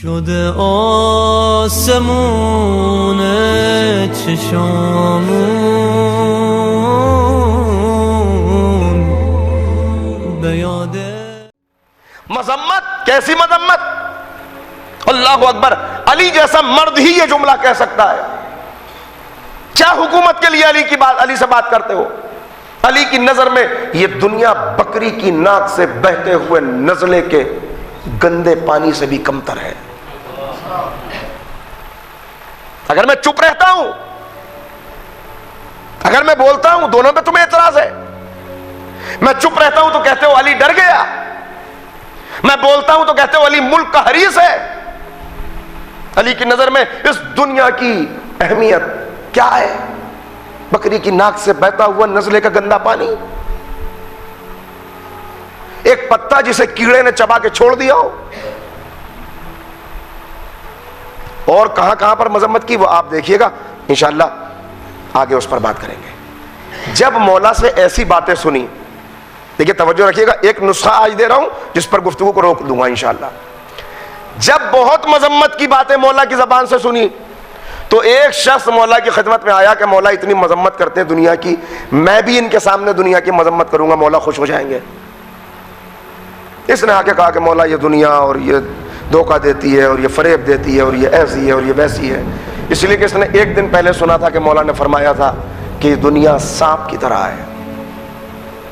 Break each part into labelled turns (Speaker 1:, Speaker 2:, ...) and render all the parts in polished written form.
Speaker 1: شد آسمون چشامون بیاد
Speaker 2: مذمت کیسی مذمت؟ اللہ اکبر، علی جیسا مرد ہی یہ جملہ کہہ سکتا ہے۔ کیا حکومت کے لیے علی سے بات کرتے ہو؟ علی کی نظر میں یہ دنیا بکری کی ناک سے بہتے ہوئے نزلے کے گندے پانی سے بھی کمتر ہے۔ اگر میں چپ رہتا ہوں، اگر میں بولتا ہوں، دونوں پہ تمہیں اعتراض ہے۔ میں چپ رہتا ہوں تو کہتے ہو علی ڈر گیا، میں بولتا ہوں تو کہتے ہو علی ملک کا حریص ہے۔ علی کی نظر میں اس دنیا کی اہمیت کیا ہے؟ بکری کی ناک سے بہتا ہوا نزلے کا گندا پانی، ایک پتا جسے کیڑے نے چبا کے چھوڑ دیا ہو۔ اور کہاں کہاں پر مذمت کی وہ آپ دیکھیے گا، انشاءاللہ آگے اس پر بات کریں گے۔ جب مولا سے ایسی باتیں سنی، دیکھیے توجہ رکھیے گا، ایک نسخہ آج دے رہا ہوں جس پر گفتگو کو روک دوں گا انشاءاللہ۔ جب بہت مذمت کی باتیں مولا کی زبان سے سنی تو ایک شخص مولا کی خدمت میں آیا کہ مولا اتنی مذمت کرتے ہیں دنیا کی، میں بھی ان کے سامنے دنیا کی مذمت کروں گا، مولا خوش ہو جائیں گے۔ اس نے آ کے کہا کہ مولا یہ دنیا اور یہ دھوکہ دیتی ہے اور یہ فریب دیتی ہے اور یہ ایسی ہے اور یہ ویسی ہے، اس لیے کہ اس نے ایک دن پہلے سنا تھا کہ مولا نے فرمایا تھا کہ یہ دنیا سانپ کی طرح ہے،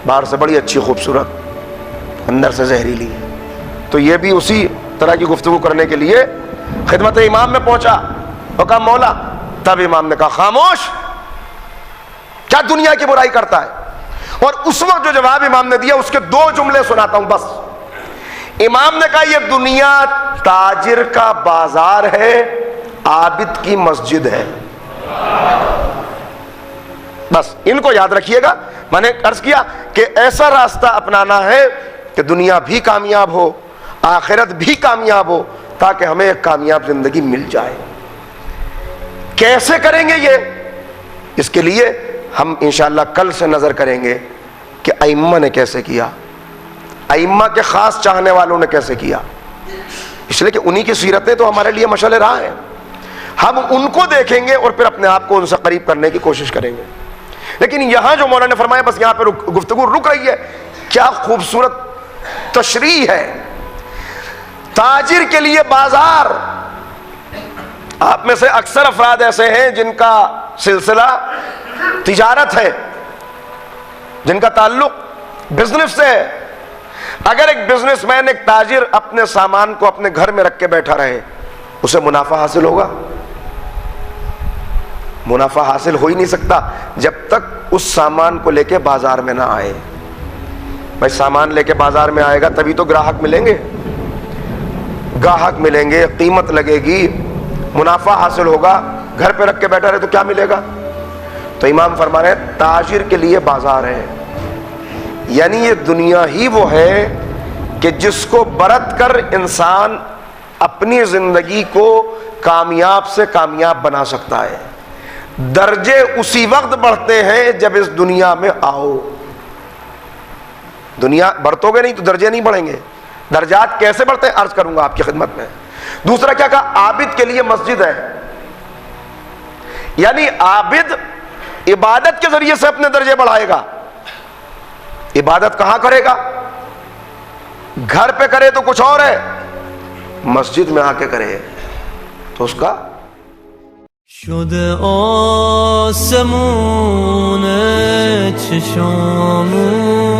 Speaker 2: باہر سے بڑی اچھی خوبصورت، اندر سے زہریلی۔ تو یہ بھی اسی طرح کی گفتگو کرنے کے لیے خدمت امام میں پہنچا اور کہا مولا، تب امام نے کہا خاموش، کیا دنیا کی برائی کرتا ہے؟ اور اس وقت جو جواب امام نے دیا اس کے دو جملے سناتا ہوں بس۔ امام نے کہا یہ دنیا تاجر کا بازار ہے، عابد کی مسجد ہے۔ بس ان کو یاد رکھیے گا۔ میں نے عرض کیا کہ ایسا راستہ اپنانا ہے کہ دنیا بھی کامیاب ہو، آخرت بھی کامیاب ہو، تاکہ ہمیں ایک کامیاب زندگی مل جائے۔ کیسے کریں گے یہ؟ اس کے لیے ہم انشاءاللہ کل سے نظر کریں گے کہ ائمہ نے کیسے کیا، ائمہ کے خاص چاہنے والوں نے کیسے کیا، اس لیے کہ انہی کی سیرتیں تو ہمارے لیے مشعل راہ ہیں۔ ہم ان کو دیکھیں گے اور پھر اپنے آپ کو ان سے قریب کرنے کی کوشش کریں گے۔ لیکن یہاں جو مولانا نے فرمایا، بس یہاں پہ گفتگو رک رہی ہے، کیا خوبصورت تشریح ہے۔ تاجر کے لیے بازار۔ آپ میں سے اکثر افراد ایسے ہیں جن کا سلسلہ تجارت ہے، جن کا تعلق بزنس سے ہے۔ اگر ایک بزنس مین، ایک تاجر اپنے سامان کو اپنے گھر میں رکھ کے بیٹھا رہے، اسے منافع حاصل ہوگا؟ منافع حاصل ہو ہی نہیں سکتا جب تک اس سامان کو لے کے بازار میں نہ آئے۔ بھائی سامان لے کے بازار میں آئے گا تبھی تو گراہک ملیں گے، گاہک ملیں گے، قیمت لگے گی، منافع حاصل ہوگا۔ گھر پہ رکھ کے بیٹھا رہے تو کیا ملے گا؟ تو امام فرما رہے ہیں تاجر کے لیے بازار ہے، یعنی یہ دنیا ہی وہ ہے کہ جس کو برت کر انسان اپنی زندگی کو کامیاب سے کامیاب بنا سکتا ہے۔ درجے اسی وقت بڑھتے ہیں جب اس دنیا میں آؤ۔ دنیا بڑھتو گے نہیں تو درجے نہیں بڑھیں گے۔ درجات کیسے بڑھتے ہیں عرض کروں گا آپ کی خدمت میں۔ دوسرا کیا کہا؟ عابد کے لیے مسجد ہے، یعنی عابد عبادت کے ذریعے سے اپنے درجے بڑھائے گا۔ عبادت کہاں کرے گا؟ گھر پہ کرے تو کچھ اور ہے، مسجد میں آ کے کرے تو اس کا
Speaker 1: شد آسمون چشامون